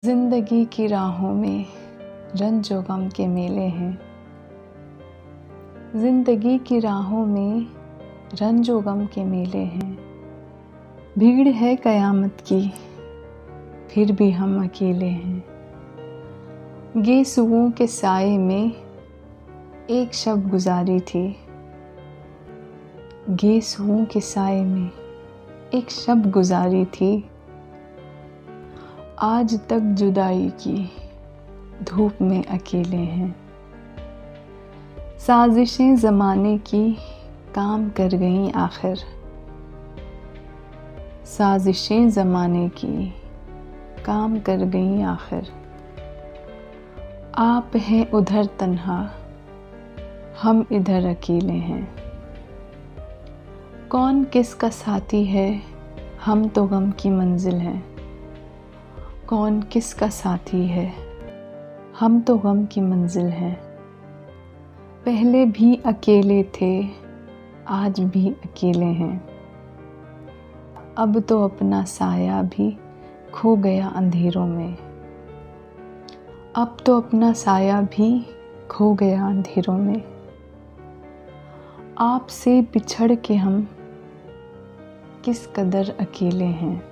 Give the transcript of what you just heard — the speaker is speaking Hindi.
जिंदगी की राहों में रंजो गम के मेले हैं। जिंदगी की राहों में रंजो गम के मेले हैं। भीड़ है कयामत की, फिर भी हम अकेले हैं। गेसुओं के साए में एक शब गुजारी थी। गेसुओं के साए में एक शब गुजारी थी। आज तक जुदाई की धूप में अकेले हैं। साजिशें ज़माने की काम कर गईं आखिर। साजिशें ज़माने की काम कर गईं आखिर। आप हैं उधर तन्हा, हम इधर अकेले हैं। कौन किसका साथी है, हम तो गम की मंजिल हैं। कौन किसका साथी है, हम तो गम की मंजिल हैं। पहले भी अकेले थे, आज भी अकेले हैं। अब तो अपना साया भी खो गया अंधेरों में। अब तो अपना साया भी खो गया अंधेरों में। आपसे बिछड़ के हम किस कदर अकेले हैं।